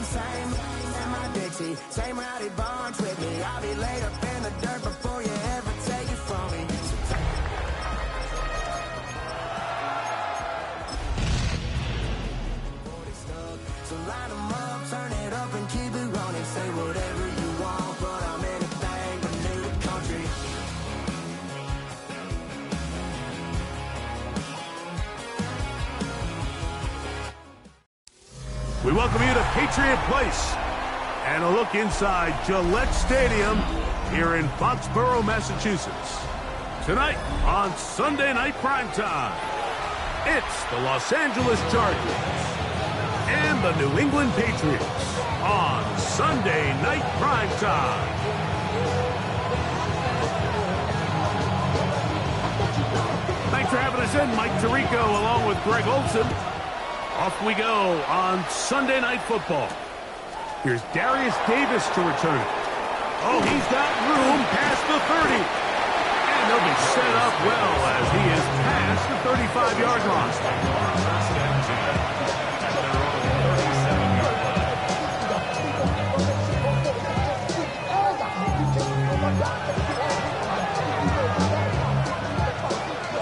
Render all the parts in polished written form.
Same in my Dixie, same rowdy bonds with me. I'll be laid up in the dirt before you ever take it from me. So line them up, turn it up and keep it running. Say whatever you want, but I'm anything but new country. We welcome you to Patriot Place and a look inside Gillette Stadium here in Foxborough, Massachusetts. Tonight on Sunday Night Primetime, it's the Los Angeles Chargers and the New England Patriots on Sunday Night Primetime. Thanks for having us in. Mike Tirico along with Greg Olson. Off we go on Sunday Night Football. Here's Darius Davis to return it. Oh, he's got room past the 30. And he'll be set up well as he is past the 35-yard line.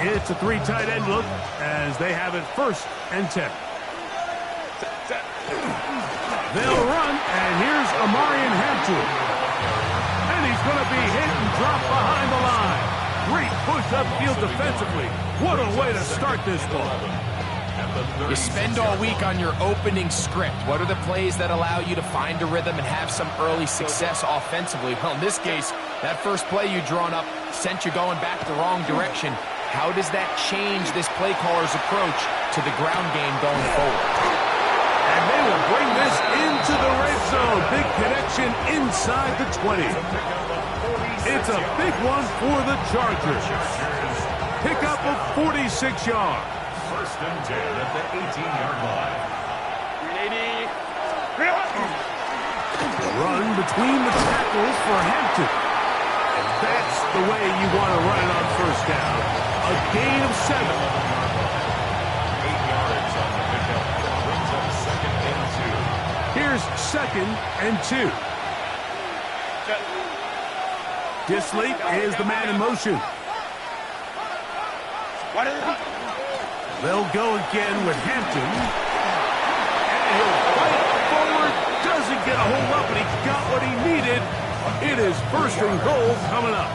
It's a three tight end look as they have it 1st and 10. They'll run, and here's Amarian Hampton. And he's going to be hit and drop behind the line. Great push upfield defensively. What a way to start this ball. You spend all week on your opening script. What are the plays that allow you to find a rhythm and have some early success offensively? Well, in this case, that first play you drawn up sent you going back the wrong direction. How does that change this play caller's approach to the ground game going forward? And they will bring this into the red zone. Big connection inside the 20. It's a big one for the Chargers. Pickup of 46 yards. 1st and 10 at the 18-yard line. Run between the tackles for Hampton. And that's the way you want to run it on 1st down. A gain of 7. 8 yards on the pickup. Brings up 2nd and 2. Here's 2nd and 2. Disley is the man in motion. They'll go again with Hampton. And he'll fight forward. Doesn't get a hold up, but he got what he needed. It is 1st and goal coming up.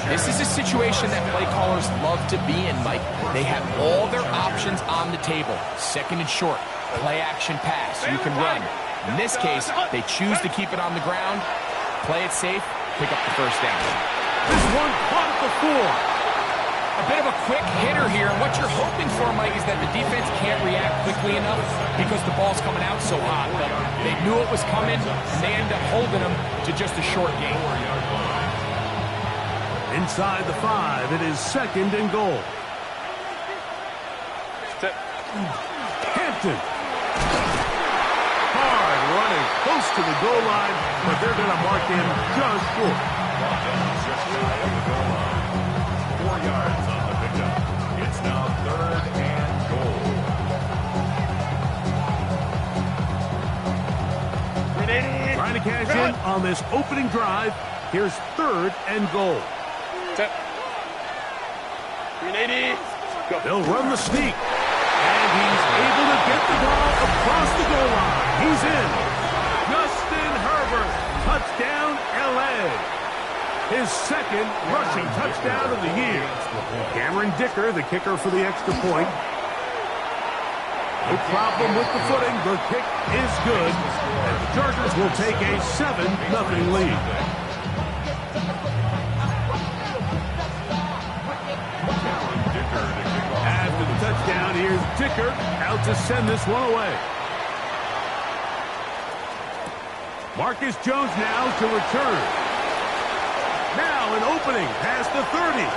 This is a situation that play callers love to be in, Mike. They have all their options on the table. 2nd and short, play action pass, you can run. In this case, they choose to keep it on the ground, play it safe, pick up the 1st down. This one caught at the 4. A bit of a quick hitter here, and what you're hoping for, Mike, is that the defense can't react quickly enough because the ball's coming out so hot. But they knew it was coming, and they end up holding them to just a short gain. Inside the 5, it is 2nd and goal. Hampton. Hard running close to the goal line, but they're going to mark him just short. 4 yards on the pickup. It's now 3rd and goal. Trying to cash in on this opening drive. Here's 3rd and goal. They'll run the sneak. And he's able to get the ball across the goal line. He's in. Justin Herbert. Touchdown, L.A. His 2nd rushing touchdown of the year. Cameron Dicker, the kicker for the extra point. No problem with the footing. The kick is good. And the Chargers will take a 7-0 lead. After the touchdown, here's Dicker out to send this one away. Marcus Jones now to return. Now an opening past the 30.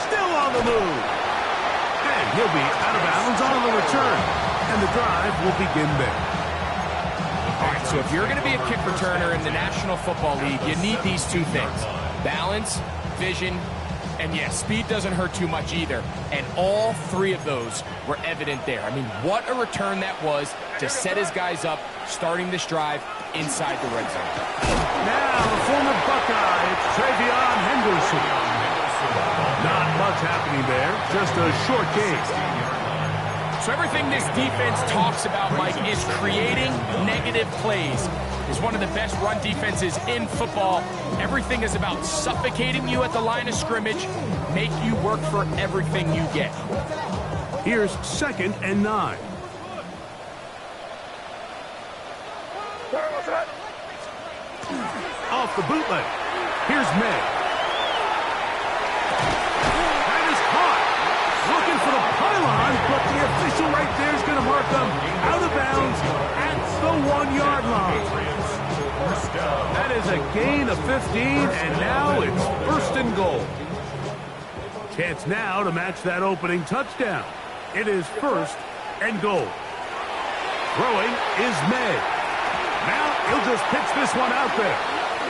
Still on the move. And he'll be out of bounds on the return. And the drive will begin there. All right, so if you're going to be a kick returner in the National Football League, you need these 2 things. Balance, vision, And yeah, speed doesn't hurt too much either. And all three of those were evident there. I mean, what a return that was to set his guys up, starting this drive inside the red zone. Now, the former Buckeye, it's Travion Henderson. Not much happening there, just a short game. So everything this defense talks about, Mike, is creating negative plays. It's one of the best run defenses in football. Everything is about suffocating you at the line of scrimmage, make you work for everything you get. Here's 2nd and 9. Off the bootleg. Here's May. That is caught. Looking for the pylon, but the official right there is going to mark them out of bounds at the 1-yard line. That is a gain of 15, and now it's 1st and goal. Chance now to match that opening touchdown. It is 1st and goal. Throwing is May. Now he'll just pitch this one out there.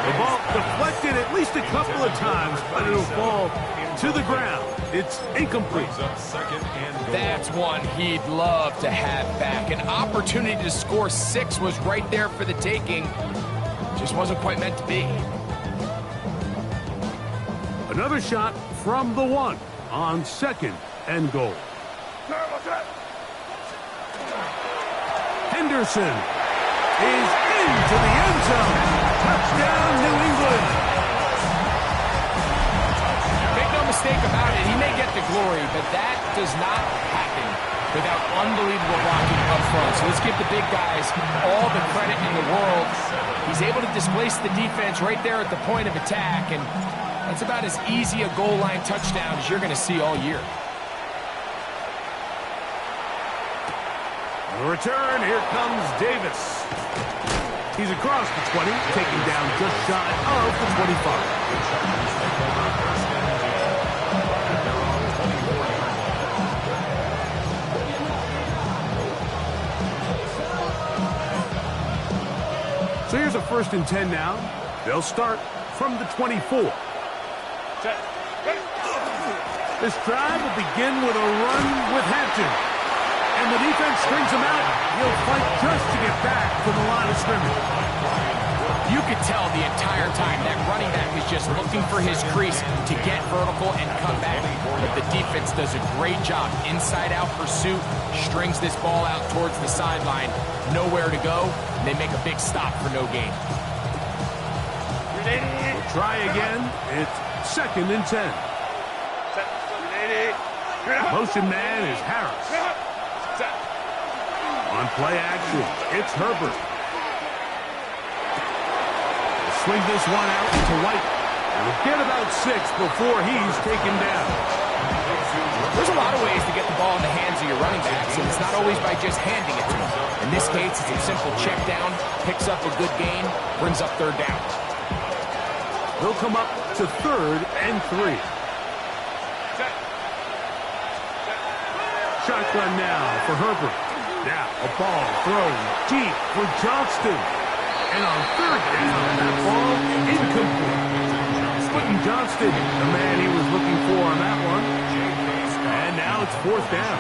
The ball deflected at least a couple of times, but it'll fall to the ground. It's incomplete. That's one he'd love to have back. An opportunity to score 6 was right there for the taking. Just wasn't quite meant to be. Another shot from the 1 on 2nd and goal. Henderson is into the end zone. Touchdown, New England. Make no mistake about it, he may get the glory, but that does not happen without unbelievable blocking up front. So let's give the big guys all the credit in the world. He's able to displace the defense right there at the point of attack, and that's about as easy a goal line touchdown as you're going to see all year. The return, here comes Davis. He's across the 20, taking down just shy of the 25. So here's a 1st and 10 now. They'll start from the 24. This drive will begin with a run with Hampton. And the defense strings him out. He'll fight just to get back to the line of scrimmage. You could tell the entire time that running back is just looking for his crease to get vertical and come back. But the defense does a great job. Inside-out pursuit, strings this ball out towards the sideline. Nowhere to go. They make a big stop for no gain. We'll try again. It's 2nd and 10. Motion man is Harris. On play action, it's Herbert. Swing this one out to White. We'll get about 6 before he's taken down. There's a lot of ways to get the ball in the hands of your running backs, and it's not always by just handing it to them. In this case, it's a simple check down, picks up a good gain, brings up 3rd down. They'll come up to 3rd and 3. Shotgun now for Herbert. Now a ball thrown deep for Johnston. And on 3rd down, that ball incomplete. Quentin Johnston, the man he was looking for on that one. And now it's 4th down.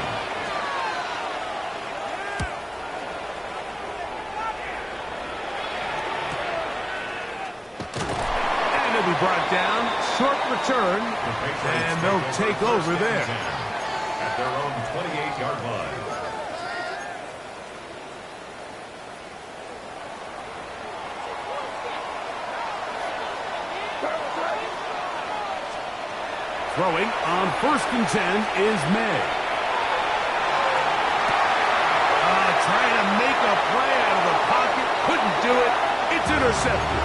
And he'll be brought down. Short return. And they'll take over there. At their own 28-yard line. Throwing on 1st and 10 is May. Trying to make a play out of the pocket. Couldn't do it. It's intercepted.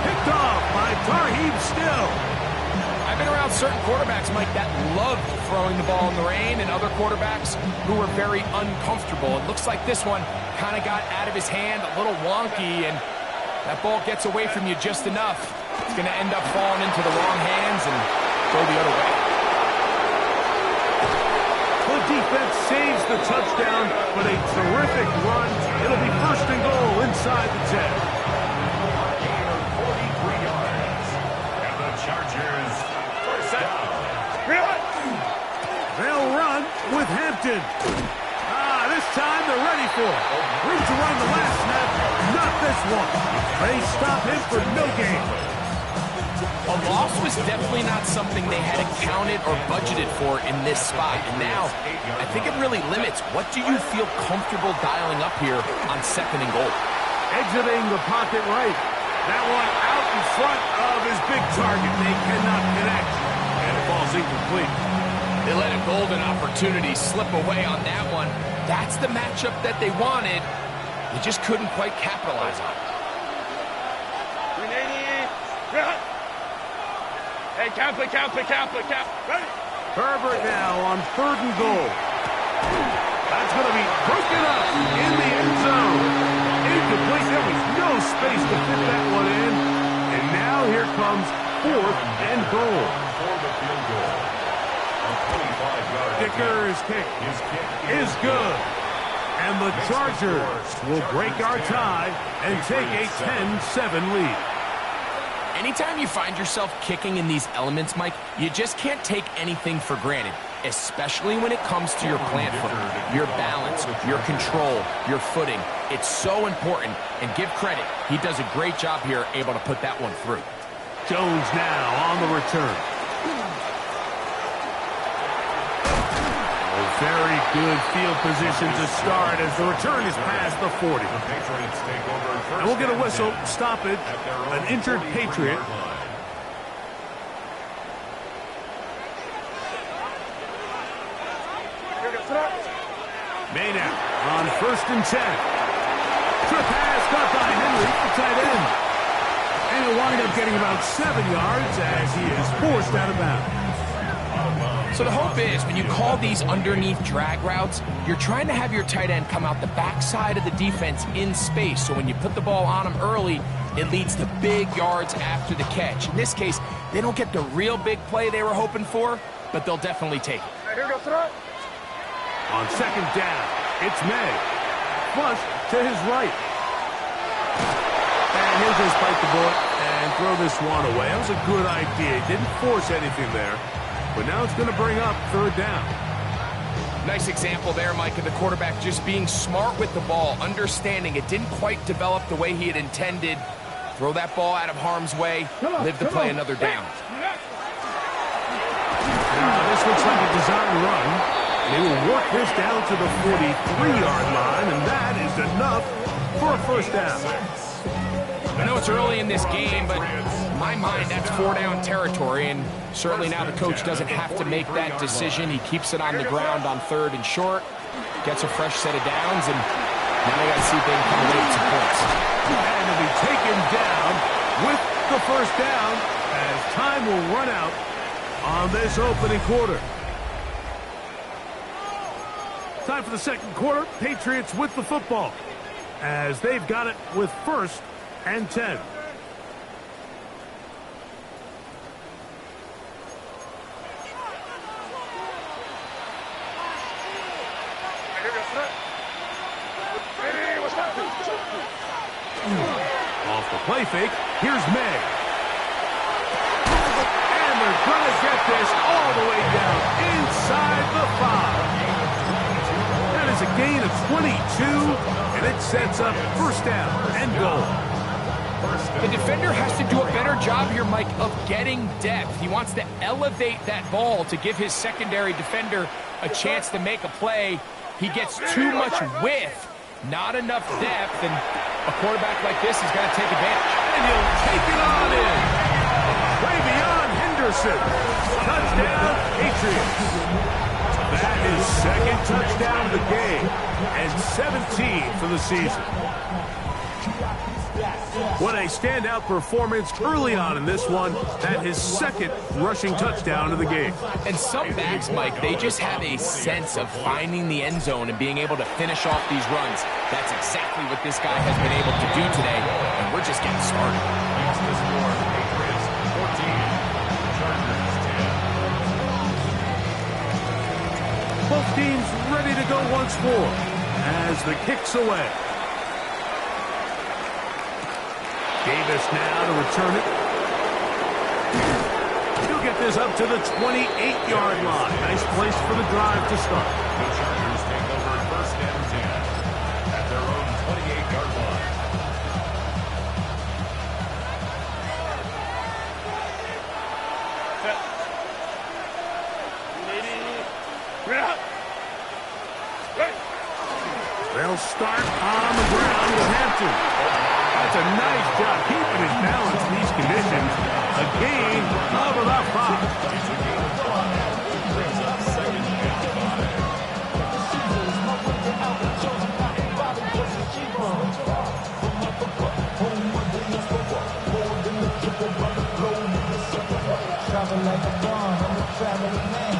Picked off by Tarheeb Still. I've been around certain quarterbacks, Mike, that loved throwing the ball in the rain, and other quarterbacks who were very uncomfortable. It looks like this one kind of got out of his hand, a little wonky, and that ball gets away from you just enough. It's going to end up falling into the wrong hands and go the other way. The defense saves the touchdown, but a terrific run. It'll be 1st and goal inside the 10. Gain of 43 yards. And the Chargers, 1st down. one. They stop him for no gain. A loss was definitely not something they had accounted or budgeted for in this spot. And now, I think it really limits what do you feel comfortable dialing up here on 2nd and goal. Exiting the pocket right. That one out in front of his big target. They cannot connect. And it falls incomplete. They let a golden opportunity slip away on that one. That's the matchup that they wanted. They just couldn't quite capitalize on it. Hey, count. Ready? Herbert now on 3rd and goal. That's going to be broken up in the end zone. Incomplete. There was no space to fit that one in. And now here comes 4th and goal. Kicker's kick is good. And the Chargers will break our tie and take a 10-7 lead. Anytime you find yourself kicking in these elements, Mike, you just can't take anything for granted, especially when it comes to your plant foot, your balance, your control, your footing. It's so important, and give credit. He does a great job here, able to put that one through. Jones now on the return. Very good field position to start as the return is past the 40. And we'll get a whistle, stop it, an injured Patriot. Maynard on 1st and 10. Trip pass caught by Henry, the tight end. And he'll wind up getting about 7 yards as he is forced out of bounds. So the hope is, when you call these underneath drag routes, you're trying to have your tight end come out the backside of the defense in space. So when you put the ball on him early, it leads to big yards after the catch. In this case, they don't get the real big play they were hoping for, but they'll definitely take it. On 2nd down, it's May. Flush to his right. And he'll just bite the bullet and throw this one away. That was a good idea. Didn't force anything there. But now it's going to bring up 3rd down. Nice example there, Mike, of the quarterback just being smart with the ball, understanding it didn't quite develop the way he had intended. Throw that ball out of harm's way, live to play another down. Now, this looks like a design run. They will work this down to the 43-yard line, and that is enough for a 1st down. I know it's early in this game, but in my mind, that's 4-down territory, and certainly now the coach doesn't have to make that decision. He keeps it on the ground on 3rd and short, gets a fresh set of downs, and now they got to see if they can come away with some points. And to be taken down with the 1st down as time will run out on this opening quarter. Time for the 2nd quarter. Patriots with the football as they've got it with 1st and 10. Off the play fake, here's May. And they're going to get this all the way down inside the 5. That is a gain of 22, and it sets up 1st down and goal. The defender has to do a better job here, Mike, of getting depth. He wants to elevate that ball to give his secondary defender a chance to make a play. He gets too much width, not enough depth, and a quarterback like this is going to take advantage. And he'll take it on in. Way beyond Henderson. Touchdown, Patriots. That is 2nd touchdown of the game and 17 for the season. What a standout performance early on in this one. That his 2nd rushing touchdown of the game. And some backs, Mike, they just have a sense of finding the end zone and being able to finish off these runs. That's exactly what this guy has been able to do today, and we're just getting started. Makes the score Patriots 14, Chargers 10. Both teams ready to go once more as the kick's away. Davis now to return it. He'll get this up to the 28-yard line. Nice place for the drive to start. The Chargers take over 1st and 10 at their own 28-yard line. start on the ground with Hampton. That's a nice job keeping his balance in these conditions. A gain of about 5. Like a dawn, I'm a traveling man.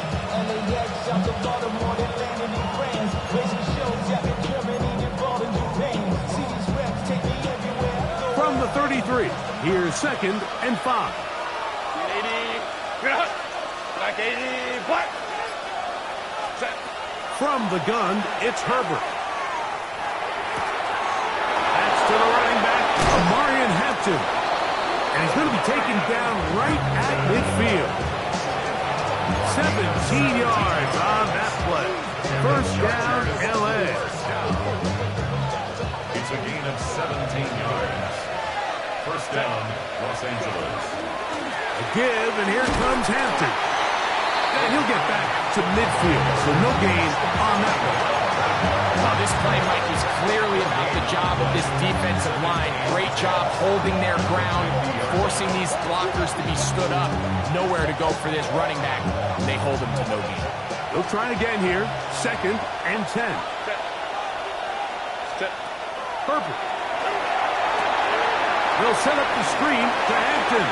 LAX out the Baltimore, Atlanta, and France. Racing shows out in Germany, involved in Japan. See these reps take me everywhere I go. From the 33, here's 2nd and 5. 80, black 80, black. Set. From the gun, it's Herbert. That's to the running back, Amarian Hampton. And he's going to be taken down right at midfield. 17 yards on that play. First down, L.A. It's a gain of 17 yards. First down, Los Angeles. A give, and here comes Hampton. And he'll get back to midfield, so no gain on that one. Well, this play, Mike, is clearly about the job of this defensive line. Great job holding their ground, forcing these blockers to be stood up. Nowhere to go for this running back. They hold him to no gain. They'll try again here. 2nd and 10. Herbert. They'll set up the screen to Hampton.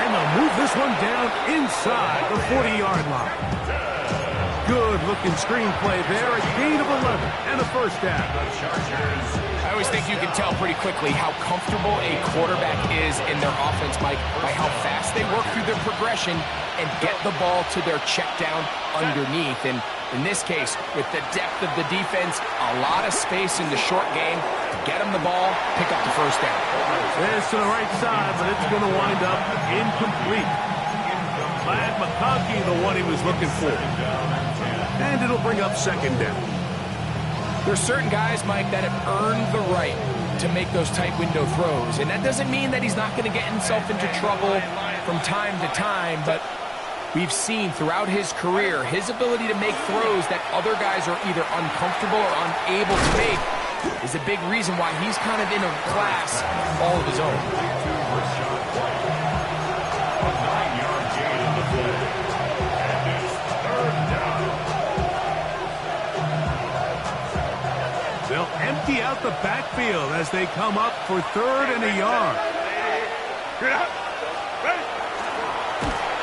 And they'll move this one down inside the 40-yard line. Good-looking screenplay there. A gain of 11 and a first down. I always think you can tell pretty quickly how comfortable a quarterback is in their offense, Mike, by how fast they work through their progression and get the ball to their check down underneath. And in this case, with the depth of the defense, a lot of space in the short game to get them the ball, pick up the first down. It's to the right side, but it's going to wind up incomplete. Glad McConkey, the one he was looking for. And it'll bring up 2nd down. There's certain guys, Mike, that have earned the right to make those tight window throws. And that doesn't mean that he's not going to get himself into trouble from time to time, but we've seen throughout his career his ability to make throws that other guys are either uncomfortable or unable to make is a big reason why he's kind of in a class all of his own. A 9-yard gain on the play. And it's 3rd down. They'll empty out the backfield as they come up for 3rd and a yard.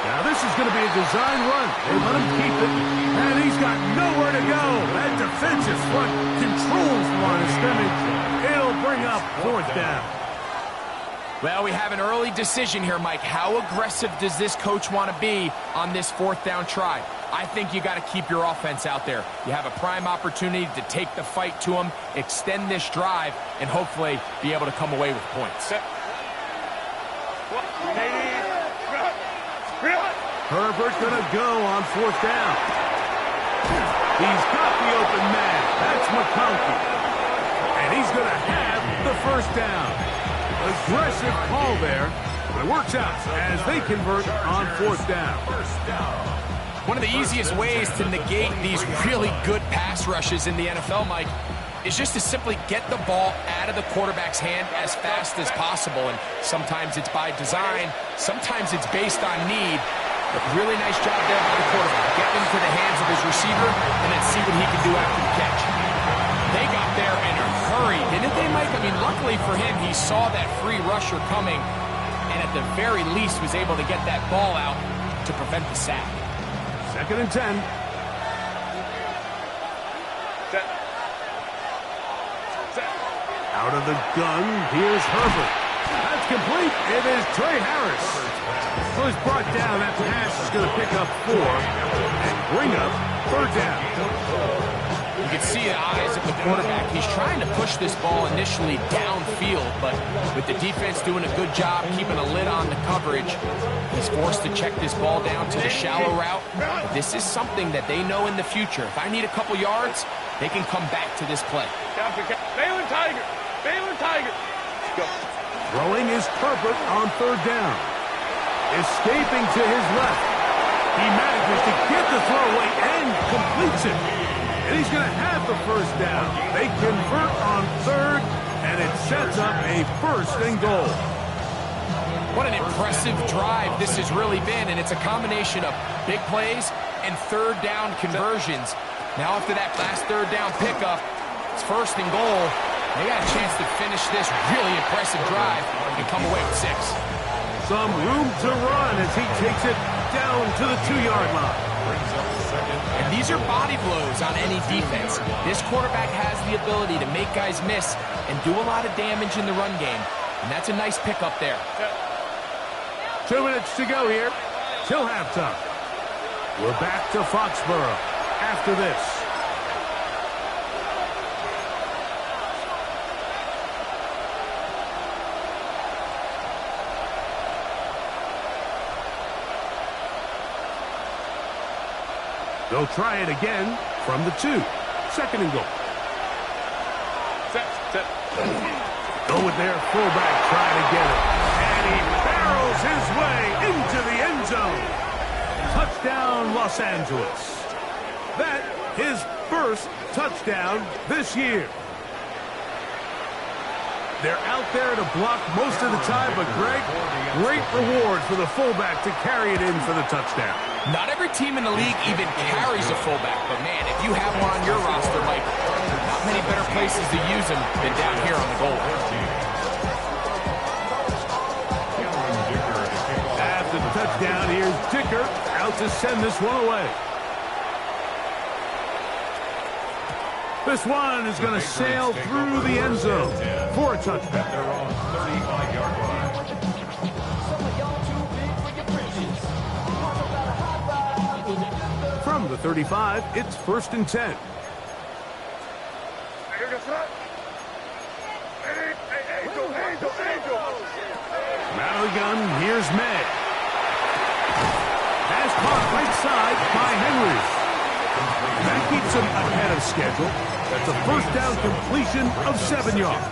Now this is going to be a design run. They let him keep it, and he's got nowhere to go. That defensive front controls the line of scrimmage. It'll bring up 4th down. Well, we have an early decision here, Mike. How aggressive does this coach want to be on this 4th down try? I think you got to keep your offense out there. You have a prime opportunity to take the fight to them, extend this drive, and hopefully be able to come away with points. Herbert gonna go on 4th down. He's got the open man. That's McConkey. And he's gonna have the first down. Aggressive call there, but it works out as they convert on 4th down. One of the easiest ways to negate these really good pass rushes in the NFL, Mike, is just to simply get the ball out of the quarterback's hand as fast as possible. And sometimes it's by design, sometimes it's based on need. But really nice job there by the quarterback. Get them to the hands of his receiver and then see what he can do after the catch. They got there in a hurry, didn't they, Mike? I mean, luckily for him, he saw that free rusher coming and at the very least was able to get that ball out to prevent the sack. 2nd and 10. Out of the gun, here's Herbert. That's complete. It is Trey Harris. So he's brought down. That pass is going to pick up 4 and bring up 3rd down. You can see the eyes of the quarterback. He's trying to push this ball initially downfield, but with the defense doing a good job keeping a lid on the coverage, he's forced to check this ball down to the shallow route. But this is something that they know in the future. If I need a couple yards, they can come back to this play. Balin Tiger. Balin Tiger. Go. Throwing is Herbert on 3rd down. Escaping to his left. He manages to get the throw away and completes it. And he's going to have the first down. They convert on third, and it sets up a 1st and goal. What an impressive drive this has really been, and it's a combination of big plays and third down conversions. Now after that last third down pickup, it's 1st and goal. They got a chance to finish this really impressive drive and come away with 6. Some room to run as he takes it down to the 2-yard line. And these are body blows on any defense. This quarterback has the ability to make guys miss and do a lot of damage in the run game. And that's a nice pickup there. 2 minutes to go here till halftime. We're back to Foxborough after this. They'll try it again from the 2. 2nd and goal. Set. Go with their fullback trying to get it. And he barrels his way into the end zone. Touchdown, Los Angeles. That his 1st touchdown this year. They're out there to block most of the time, but Greg, great reward for the fullback to carry it in for the touchdown. Not every team in the league even carries a fullback, but man, if you have one on your roster, Mike, not many better places to use him than down here on the goal line. After the touchdown, here's Dicker out to send this one away. This one is going to sail through the end zone for a touchdown. They're on 35-yard line. From the 35, it's 1st and 10. Maligan, here's May. Pass caught right side by Henry. That keeps him ahead of schedule. That's a 1st down completion of 7 yards.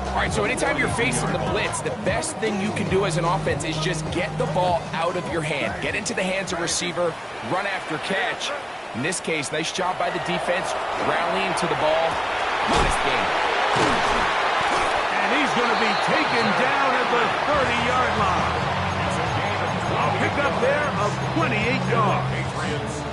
All right, so anytime you're facing the blitz, the best thing you can do as an offense is just get the ball out of your hand. Get into the hands of receiver, run after catch. In this case, nice job by the defense, rallying to the ball. Nice game. And he's going to be taken down at the 30-yard line. A pickup there of 28 yards.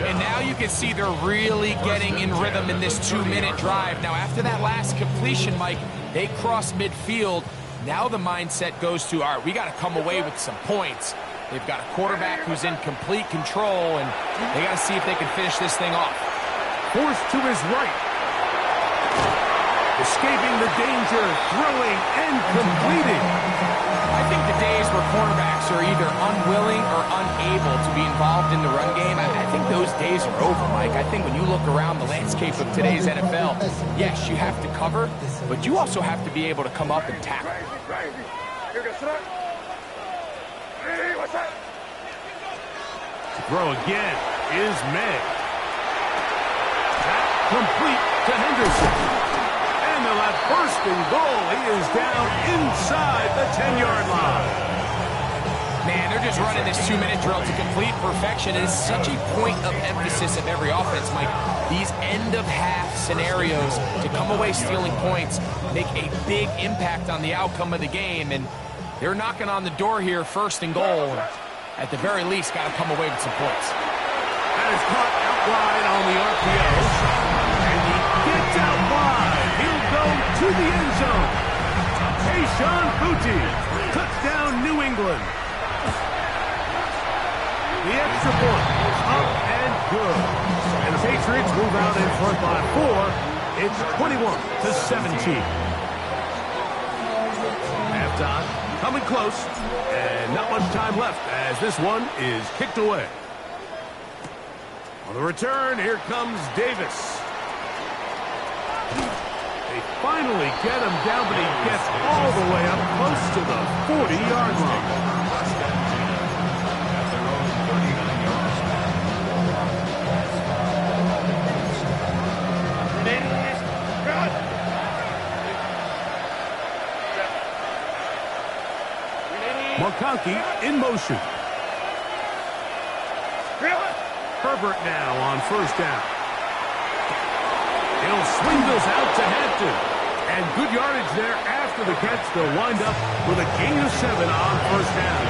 And now you can see they're really getting in rhythm in this 2-minute drive. Now, after that last completion, Mike, they cross midfield. Now the mindset goes to, all right, we got to come away with some points. They've got a quarterback who's in complete control, and they got to see if they can finish this thing off. Forced to his right. Escaping the danger, throwing and completing. I think the days where quarterbacks are either unwilling or unable to be involved in the run game, I think those days are over, Mike. I think when you look around the landscape of today's NFL, yes, you have to cover, but you also have to be able to come up and tackle. To throw again is May. That complete to Henderson. And they'll have 1st and goal. He is down inside the 10-yard line. Man, they're just running this 2-minute drill to complete perfection. It is such a point of emphasis of every offense, Mike. These end-of-half scenarios to come away stealing points make a big impact on the outcome of the game. And they're knocking on the door here, 1st and goal. At the very least, got to come away with some points. That is caught out wide on the RPO. And he gets out wide. He'll go to the end zone. Tayshaun Boutte. Touchdown, New England. The extra point is up and good. And the Patriots move out in front by 4. It's 21-17. Halftime coming close. And not much time left as this one is kicked away. On the return, here comes Davis. They finally get him down, but he gets all the way up close to the 40-yard line. McConkey in motion. Herbert now on 1st down. He'll swing this out to Hampton. And good yardage there after the catch. They'll wind up with a gain of 7 on first down.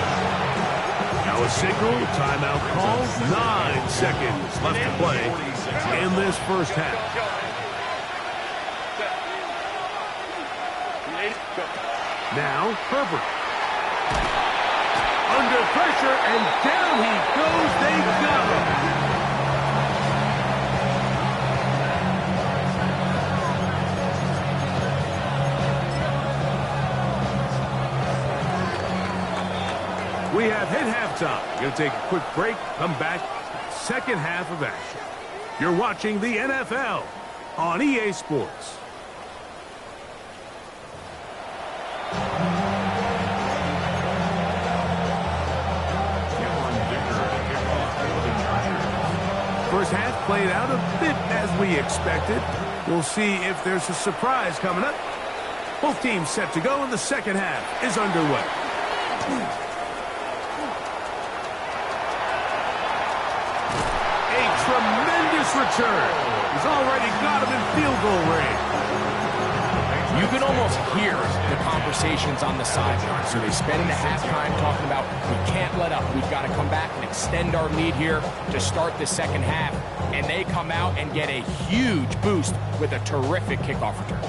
Now a signal, timeout called. 9 seconds left to play in this first half. Now Herbert. Under pressure, and down he goes. They got him. We have hit halftime. Going to take a quick break, come back, second half of action. You're watching the NFL on EA Sports. First half played out a bit as we expected. We'll see if there's a surprise coming up. Both teams set to go, and the second half is underway. Tremendous return. He's already got him in field goal range. You can almost hear the conversations on the sideline. So they spend the halftime talking about, we can't let up. We've got to come back and extend our lead here to start the second half. And they come out and get a huge boost with a terrific kickoff return.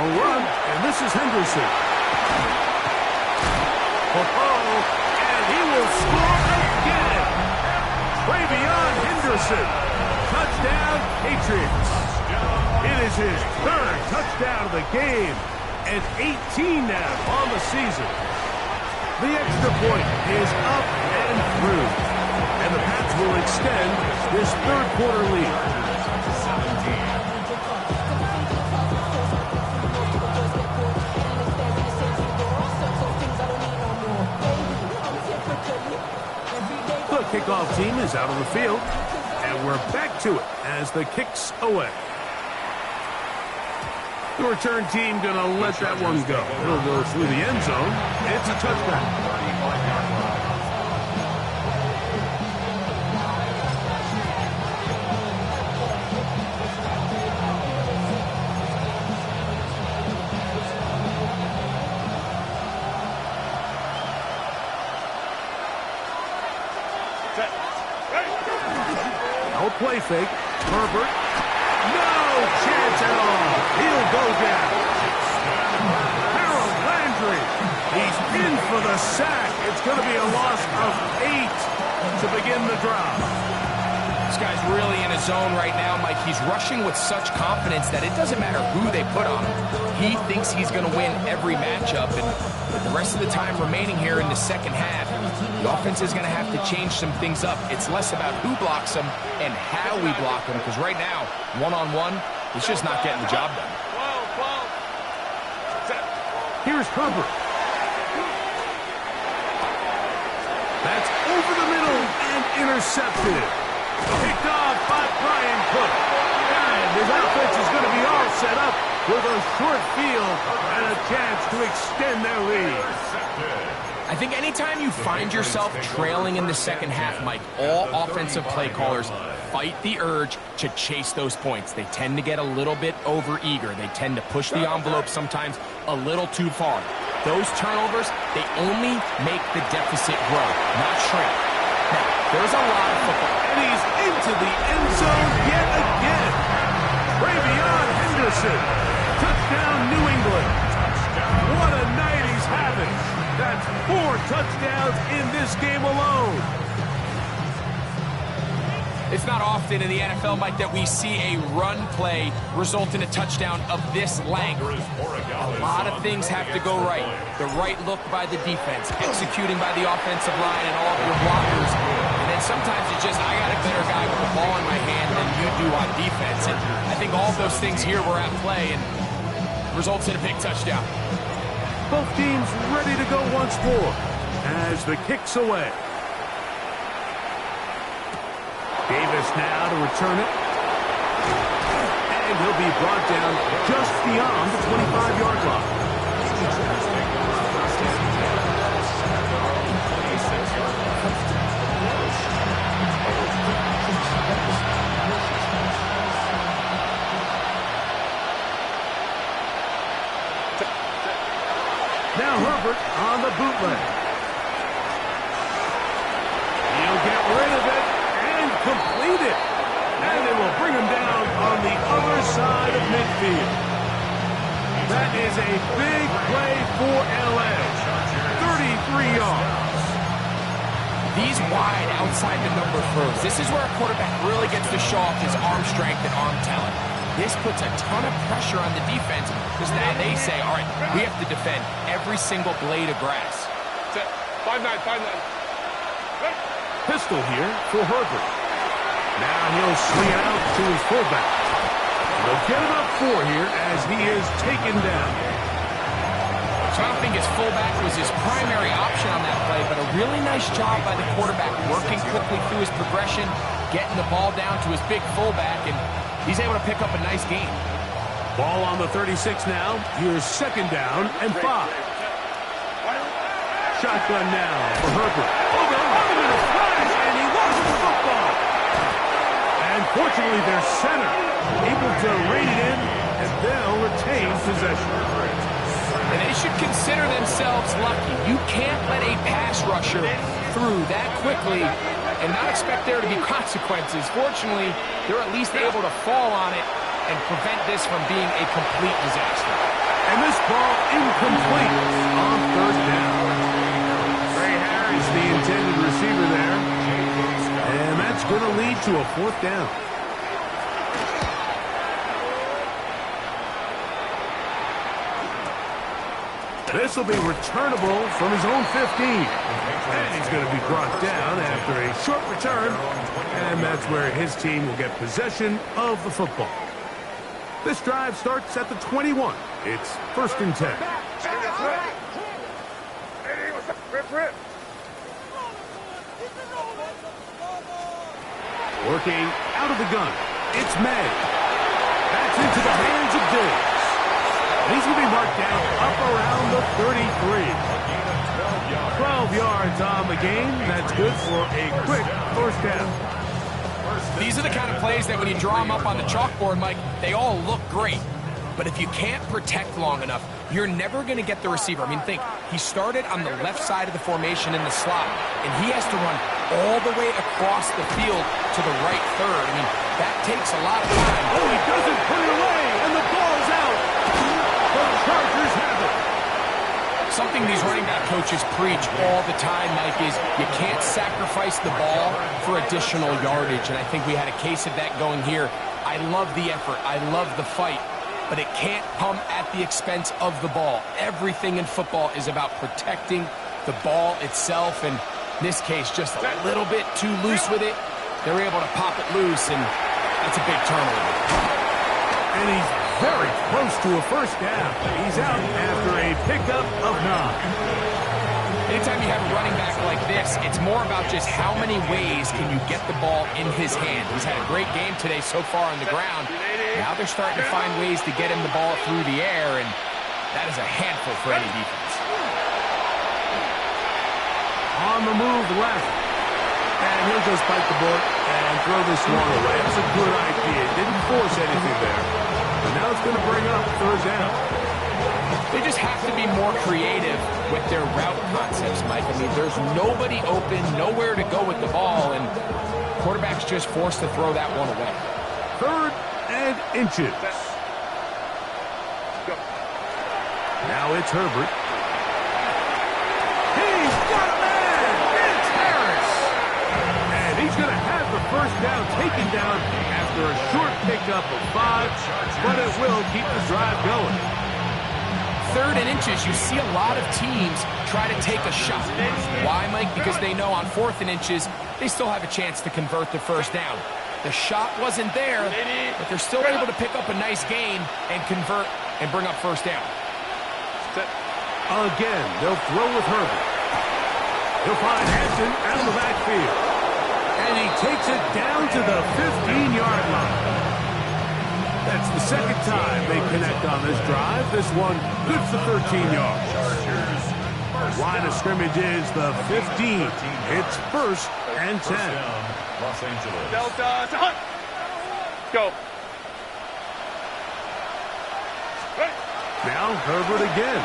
Run, and this is Henderson. And he will score again. Travion Henderson. Touchdown, Patriots. It is his third touchdown of the game, and 18 now on the season. The extra point is up and through, and the Pats will extend this third quarter lead. The kickoff team is out on the field, and we're back to it as the kick's away. The return team going to let that one go. It'll go through the end zone. It's a touchback. No play fake. Herbert. No chance at all. He'll go down. Harold Landry. He's in for the sack. It's going to be a loss of 8 to begin the drive. This guy's really in his zone right now, Mike. He's rushing with such confidence that it doesn't matter who they put on him. He thinks he's going to win every matchup, and with the rest of the time remaining here in the second half, the offense is going to have to change some things up. It's less about who blocks him and how we block him, because right now, one-on-one, it's just not getting the job done. Here's Herbert. That's over the middle and intercepted. Picked off by Brian Cook. And his offense is going to be all set up with a short field and a chance to extend their lead. I think anytime you find yourself trailing in the second half, Mike, all offensive play callers fight the urge to chase those points. They tend to get a little bit over-eager. They tend to push the envelope sometimes a little too far. Those turnovers, they only make the deficit grow, not shrink. Now, there's a lot of football. And he's into the end zone yet again. Travion Henderson. Touchdown, New England. What a night he's having. That's 4 touchdowns in this game alone. It's not often in the NFL, Mike, that we see a run play result in a touchdown of this length. A lot of things have to go right. The right look by the defense, executing by the offensive line and all of your blockers. And then sometimes it's just, I got a better guy with the ball in my hand than you do on defense. And I think all of those things here were at play and results in a big touchdown. Both teams ready to go once more as the kick's away. Davis now to return it. And he'll be brought down just beyond the 25-yard line. Now Herbert on the bootleg. He'll get rid of it and complete it. And it will bring him down on the other side of midfield. That is a big play for LA. 33 yards. These wide outside the number throws. This is where a quarterback really gets to show off his arm strength and arm talent. This puts a ton of pressure on the defense because now they say, all right, we have to defend every single blade of grass. 5-9. Pistol here for Herbert. Now he'll swing it out to his fullback. They'll get him up 4 here as he is taken down. So I don't think his fullback was his primary option on that play, but a really nice job by the quarterback working quickly through his progression, getting the ball down to his big fullback, and he's able to pick up a nice gain. Ball on the 36 now. Here's 2nd down and 5. Shotgun now for Herbert. Oh, they're running in a flash, and he lost the football. And fortunately, their center able to rein it in, and they'll retain possession. And they should consider themselves lucky. You can't let a pass rusher through that quickly and not expect there to be consequences. Fortunately, they're at least able to fall on it and prevent this from being a complete disaster. And this ball incomplete on 3rd down. Ray Harris, the intended receiver there. And that's going to lead to a 4th down. This will be returnable from his own 15. And he's going to be brought down after a short return. And that's where his team will get possession of the football. This drive starts at the 21. It's 1st and 10. Working out of the gun. It's May. That's into the hands of Diggs. He's going to be marked down up around the 33. 12 yards on the game. That's good for a quick 1st down. These are the kind of plays that when you draw them up on the chalkboard, Mike, they all look great. But if you can't protect long enough, you're never going to get the receiver. I mean, think, he started on the left side of the formation in the slot, and he has to run all the way across the field to the right third. I mean, that takes a lot of time. Oh, he doesn't put it away, and the ball's out. The Chargers have it. Something these running back coaches preach all the time, Mike, is you can't sacrifice the ball for additional yardage, and I think we had a case of that going here. I love the effort. I love the fight. But it can't come at the expense of the ball. Everything in football is about protecting the ball itself, and in this case, just a little bit too loose with it. They're able to pop it loose, and that's a big turnover. And he's very close to a 1st down. He's out after a pickup of 9. Anytime you have a running back like this, it's more about just how many ways can you get the ball in his hand. He's had a great game today so far on the ground. Now they're starting to find ways to get him the ball through the air, and that is a handful for any defense. On the move left. And he'll just bite the bullet and throw this one away. That's a good idea. Didn't force anything there. But now it's going to bring up 3rd down. They just have to be more creative with their route concepts, Mike. I mean, there's nobody open, nowhere to go with the ball, and quarterback's just forced to throw that one away. 3rd and inches. Now it's Herbert. He's got a man! It's Harris! And he's going to have the 1st down taken down after a short pickup of 5, but it will keep the drive going. 3rd and inches, you see a lot of teams try to take a shot. Why, Mike? Because they know on 4th and inches, they still have a chance to convert the 1st down. The shot wasn't there, but they're still able to pick up a nice gain and convert and bring up 1st down. Again, they'll throw with Herbert. He'll find Hampton out of the backfield. And he takes it down to the 15-yard line. That's the 2nd time they connect on this drive. This one good for 13 yards. Line of scrimmage is the 15. It's 1st and 10. Los Angeles. Delta to Hunt. Go. Now Herbert again.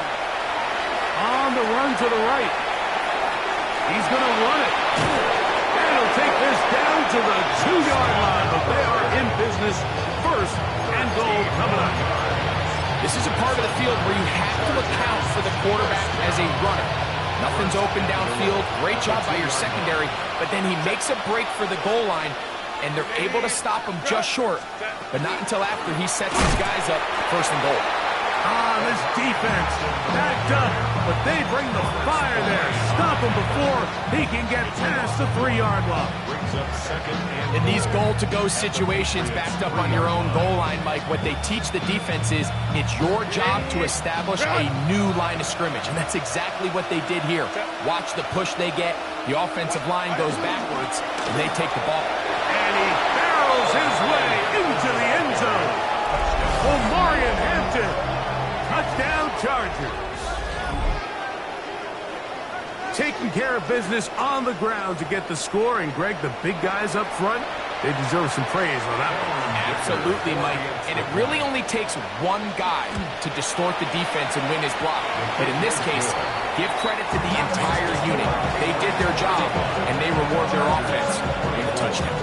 one to the right. He's going to run it. And he'll take this down to the 2-yard line, but they are in business. First and goal coming up. This is a part of the field where you have to account for the quarterback as a runner. Nothing's open downfield. Great job by your secondary, but then he makes a break for the goal line, and they're able to stop him just short, but not until after he sets his guys up first and goal. This defense backed up, but they bring the fire there. Stop him before he can get past the 3-yard line. Brings up second and In these goal-to-go situations backed up on your own goal line, Mike, what they teach the defense is it's your job to establish a new line of scrimmage, and that's exactly what they did here. Watch the push they get. The offensive line goes backwards, and they take the ball. And he barrels his way into the end zone. Omarion Hampton, touchdown Chargers. Taking care of business on the ground to get the score, and Greg, the big guys up front, they deserve some praise on that one. Absolutely, Mike. And it really only takes one guy to distort the defense and win his block. But in this case, give credit to the entire unit. They did their job, and they reward their offense with a touchdown.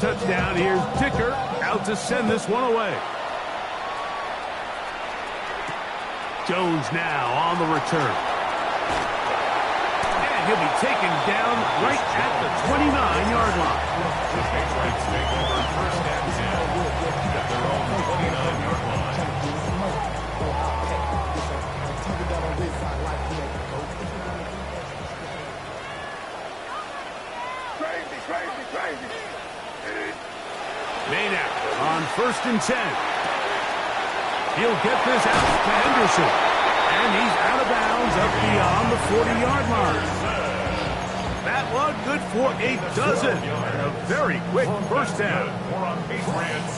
Touchdown, here's Dicker out to send this one away. Jones now on the return. And he'll be taken down right at the 29-yard line. the Patriots take over first and 10 at their own 29-yard line. Crazy. Maynard on first and 10. He'll get this out to Henderson. And he's out of bounds up beyond the 40-yard line. That one good for a dozen. And a very quick first down.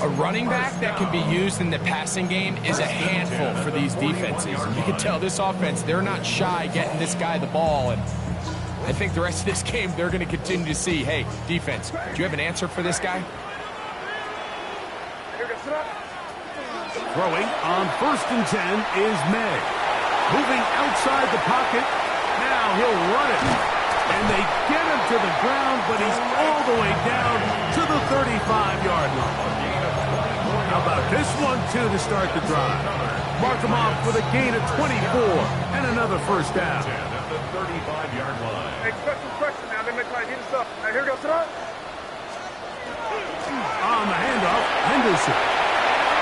A running back that can be used in the passing game is a handful for these defenses. And you can tell this offense, they're not shy getting this guy the ball. And I think the rest of this game, they're going to continue to see, hey, defense, do you have an answer for this guy? Throwing on first and 10 is May. Moving outside the pocket. Now he'll run it. And they get him to the ground, but he's all the way down to the 35-yard line. How about this one, too, to start the drive? Mark him off with a gain of 24 and another first down. At the 35-yard line. Expect some pressure now. They make my heat us up. Now here goes to that. On the handoff, Henderson.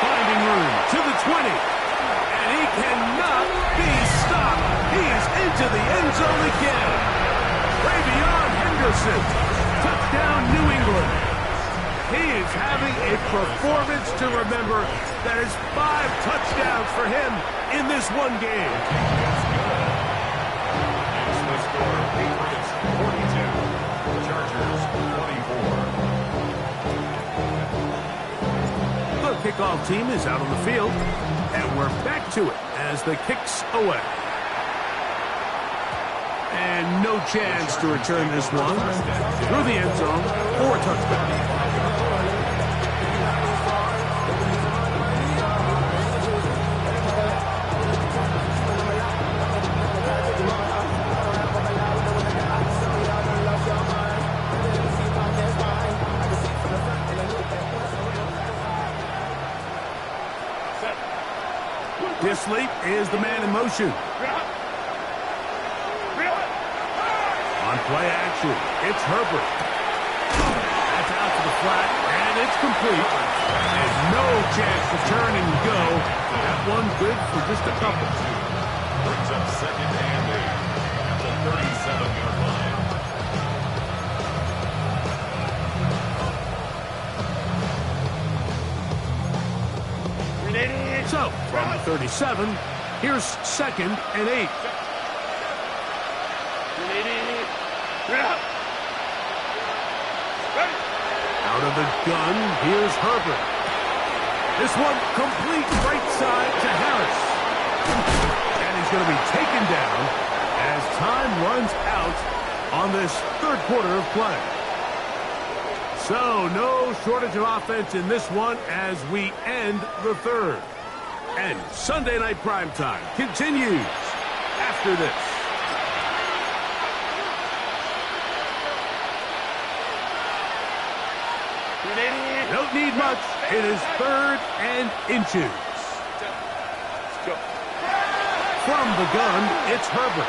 Finding room to the 20. And he cannot be stopped. He is into the end zone again. Way beyond Henderson. Touchdown, New England. He is having a performance to remember. That is 5 touchdowns for him in this one game. It's the score. Patriots 42. Chargers 24. The kickoff team is out on the field, and we're back to it as the kick's away. And no chance to return this one through the end zone for a touchdown. Disley is the man in motion. On play action, it's Herbert. That's out to the flat, and it's complete. And no chance to turn and go. That one good for just a couple. Brings up second and 8 at the 37-yard line. So, from 37, here's second and 8. Out of the gun, here's Herbert. This one complete right side to Harris. And he's going to be taken down as time runs out on this third quarter of play. So, no shortage of offense in this one as we end the third. And Sunday Night Primetime continues after this. Don't need much. It is 3rd and inches. From the gun, it's Herbert.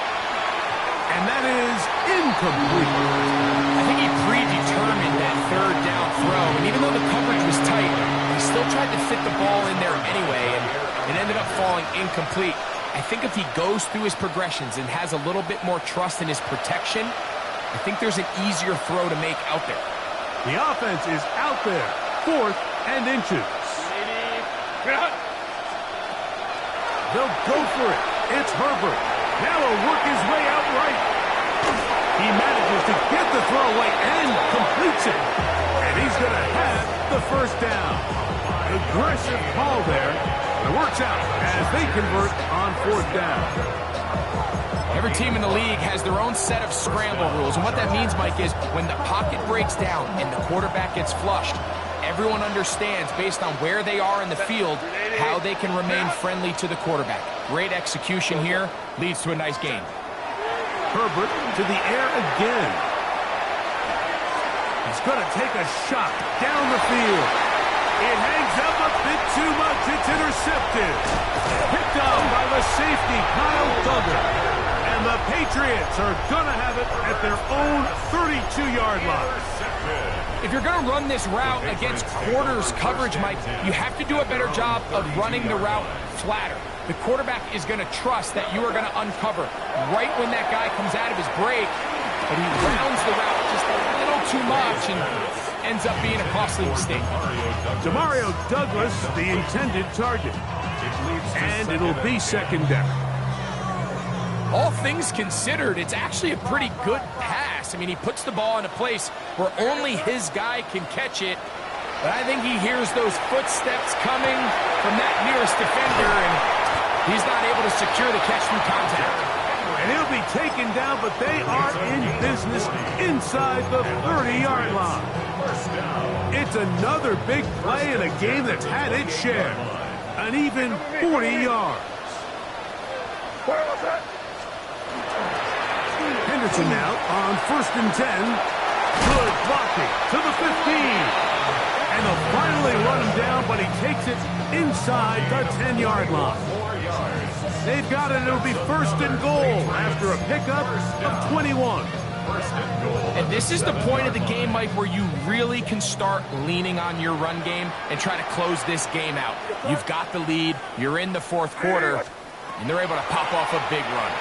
And that is incomplete. I think he predetermined that 3rd down throw. And even though the coverage was tight, he still tried to fit the ball in there anyway. And it ended up falling incomplete. I think if he goes through his progressions and has a little bit more trust in his protection, I think there's an easier throw to make out there. The offense is out there. 4th and inches. They'll go for it. It's Herbert. Now he'll work his way out right. He manages to get the throw away and completes it. And he's going to have the 1st down. Aggressive call there. It works out as they convert on 4th down. Every team in the league has their own set of scramble rules. And what that means, Mike, is when the pocket breaks down and the quarterback gets flushed, everyone understands, based on where they are in the field, how they can remain friendly to the quarterback. Great execution here. Leads to a nice game. Herbert to the air again. He's going to take a shot down the field. It hangs up a bit too much. It's intercepted. Picked up by the safety, Kyle Duggar. And the Patriots are going to have it at their own 32-yard line. If you're going to run this route against quarters coverage, Mike, you have to do a better job of running the route flatter. The quarterback is going to trust that you are going to uncover right when that guy comes out of his break, but he rounds the route just a little too much and ends up being a costly mistake. Demario Douglas, the intended target. And it'll be 2nd down. All things considered, it's actually a pretty good pass. I mean, he puts the ball in a place where only his guy can catch it. But I think he hears those footsteps coming from that nearest defender, and he's not able to secure the catch through contact. And he'll be taken down, but they are in business inside the 30-yard line. It's another big play in a game that's had its share. An even 40 yards. Henderson now on 1st and 10. Good blocking to the 15. And they'll finally run him down, but he takes it inside the 10-yard line. They've got it. It'll be 1st and goal after a pickup of 21. And this is the point of the game, Mike, where you really can start leaning on your run game and try to close this game out. You've got the lead. You're in the 4th quarter, and they're able to pop off a big run.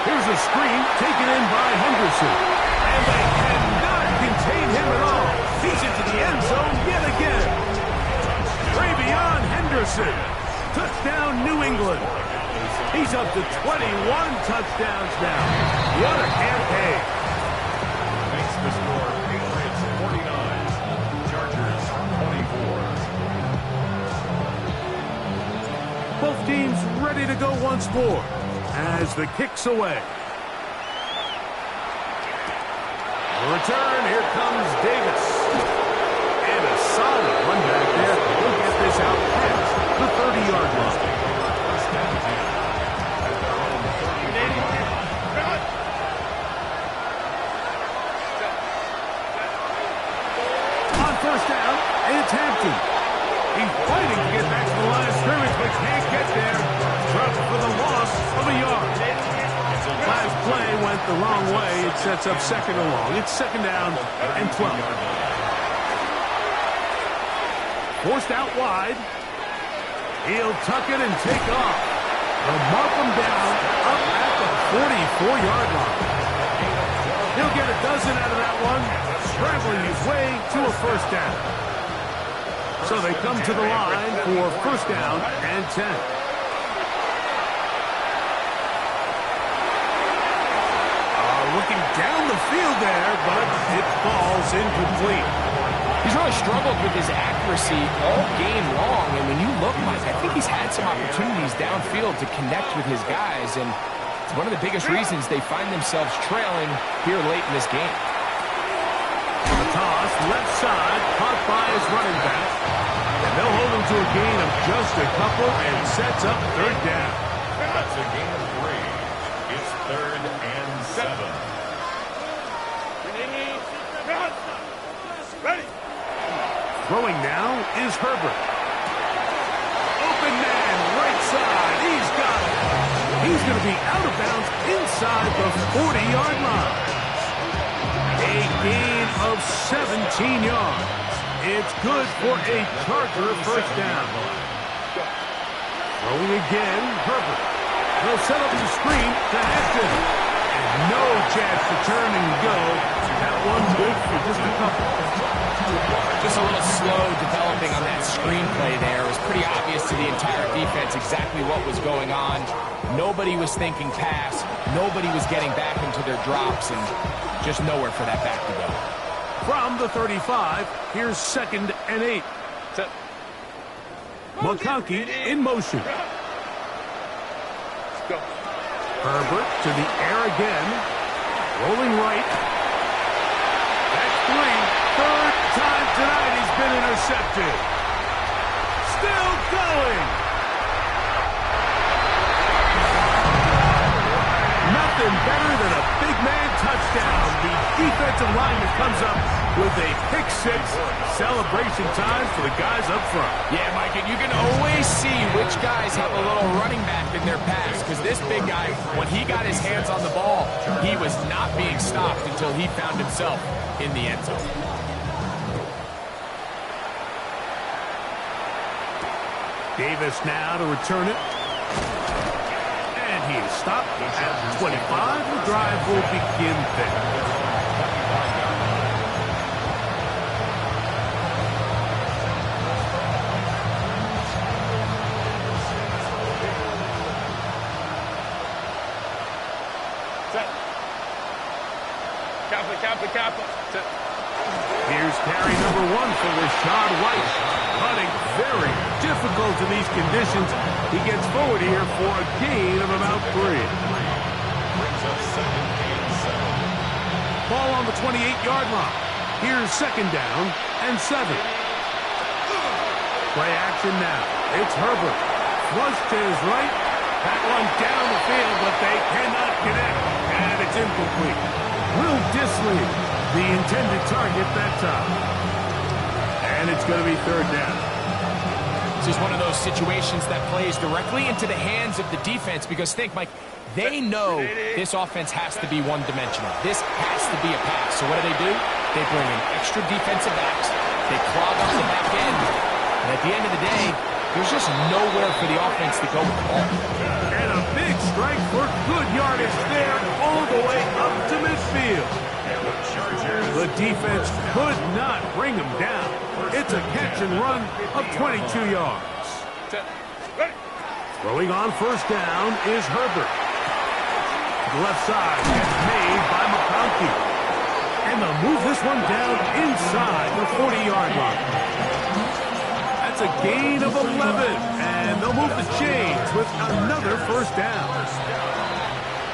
Here's a screen taken in by Henderson. And they cannot contain him at all. He's into the end zone yet again. Way beyond Henderson. Touchdown, New England. He's up to 21 touchdowns now. What a campaign. Makes the score Patriots 49, Chargers 24. Both teams ready to go once more as the kick's away. The return, here comes Davis. And a solid run back there. He'll get this out past the 30-yard line. On 1st down, it's Hampton. He's fighting to get back to the line of scrimmage, but can't get there. Dropped for the loss of a yard. Last play went the wrong way. It sets up 2nd and long. It's 2nd down and 12. Forced out wide. He'll tuck it and take off. They'll mark him down up at the 44-yard line. He'll get a dozen out of that one, scrambling his way to a 1st down. So they come to the line for 1st down and 10. Looking down the field there, but it falls incomplete. He's really struggled with his accuracy all game long, and when you look, Mike, I think he's had some opportunities downfield to connect with his guys, and it's one of the biggest reasons they find themselves trailing here late in this game. The toss his running back. And they'll hold him to a gain of just a couple and sets up third down. That's a gain of 3. It's 3rd and 7. Ready. Throwing now is Herbert. Open man, right side. He's got it. He's going to be out of bounds inside the 40-yard line. A gain of 17 yards. It's good for a Charger first down. Throwing again, Herbert. They'll set up the screen to Hampton. And no chance to turn and go. That one's good for just a couple. Just a little slow developing on that screenplay there. It was pretty obvious to the entire defense exactly what was going on. Nobody was thinking pass. Nobody was getting back into their drops, and just nowhere for that back to go. From the 35, here's 2nd and 8. McConkey in motion. Let's go. Herbert to the air again. Rolling right. That's 3. Third time tonight he's been intercepted. Still going. Nothing better than a big man touchdown. The defensive lineman comes up with a pick-6. Celebration time for the guys up front. Yeah, Mike, and you can always see which guys have a little running back in their pass, because this big guy, when he got his hands on the ball, he was not being stopped until he found himself in the end zone. Davis now to return it. And he is stopped at 25. The drive will begin there. Kappa. Here's carry number 1 for Rashad White. Running very difficult in these conditions. He gets forward here for a gain of about 3. Brings up 2nd and 7. Ball on the 28-yard line. Here's 2nd down and 7. Play action now. It's Herbert. Flush to his right. That one down the field, but they cannot connect. And it's incomplete. Will Disley, the intended target that time. And it's going to be 3rd down. This is one of those situations that plays directly into the hands of the defense, because think, Mike, they know this offense has to be one-dimensional. This has to be a pass. So what do? They bring in extra defensive backs. They clog up the back end. And at the end of the day, there's just nowhere for the offense to go with the ball. And a big strike for good yardage there all the way up to midfield. The defense could not bring him down. It's a catch and run of 22 yards. Throwing on 1st down is Herbert. The left side gets made by McConkey. And they'll move this one down inside the 40-yard line. That's a gain of 11. And they'll move the chains with another 1st down.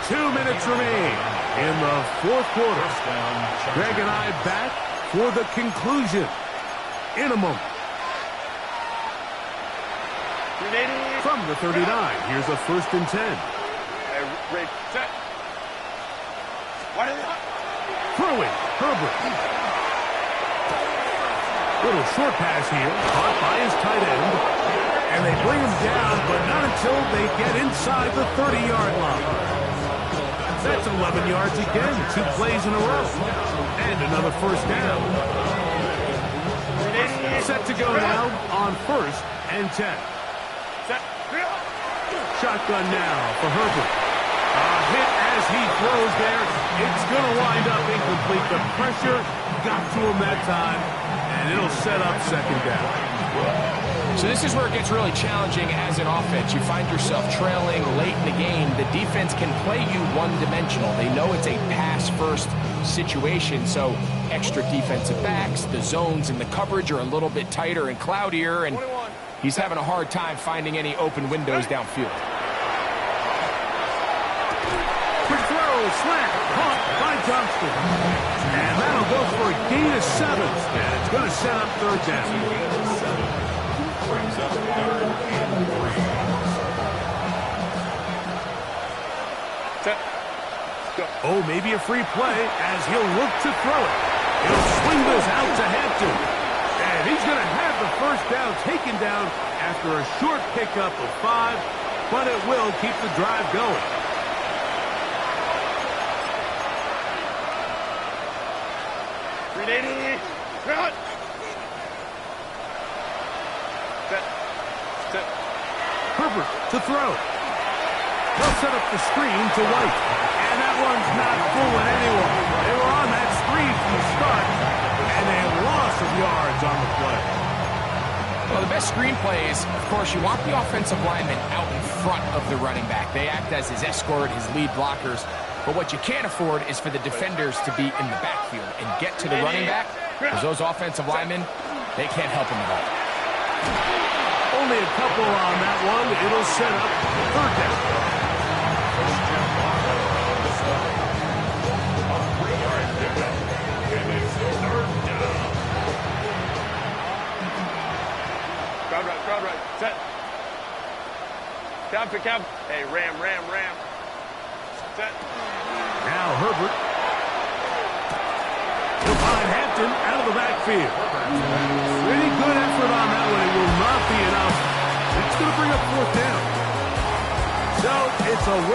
2 minutes remain in the 4th quarter. Greg and I back for the conclusion in a moment. From the 39, here's a 1st and 10. Throwing, Herbert. Little short pass here, caught by his tight end. And they bring him down, but not until they get inside the 30-yard line. That's 11 yards again, 2 plays in a row. And another 1st down. Set to go now on 1st and 10. Shotgun now for Herbert. A hit as he throws there. It's going to wind up incomplete. The pressure got to him that time, and it'll set up 2nd down. So this is where it gets really challenging as an offense. You find yourself trailing late in the game. The defense can play you one-dimensional. They know it's a pass-first situation, so extra defensive backs, the zones and the coverage are a little bit tighter and cloudier, and he's having a hard time finding any open windows downfield. Quick throw, slant, caught by Johnston. And that'll go for a gain of 7, and it's going to set up third down. Brings up 3rd and 3. Oh, maybe a free play as he'll look to throw it. He'll swing this out to Hampton. And he's going to have the first down taken down after a short pickup of 5, but it will keep the drive going. Run. Set. Herbert to throw. They'll set up the screen to White. And that one's not fooling anyone. They were on that screen from the start, and they have loss of yards on the play. Well, the best screen plays, of course, you want the offensive lineman out in front of the running back. They act as his escort, his lead blockers. But what you can't afford is for the defenders to be in the backfield and get to the running back, because those offensive linemen, they can't help him at all. Only a couple on that one. It'll set up third down. A 3-yard pickup. And it's 3rd down. Crowd right. Set. Cap. Hey, ram. Set. Now Herbert. He'll find Hampton out of the backfield. Pretty good effort on that one. It will not be enough. It's going to bring up 4th down. So it's a win.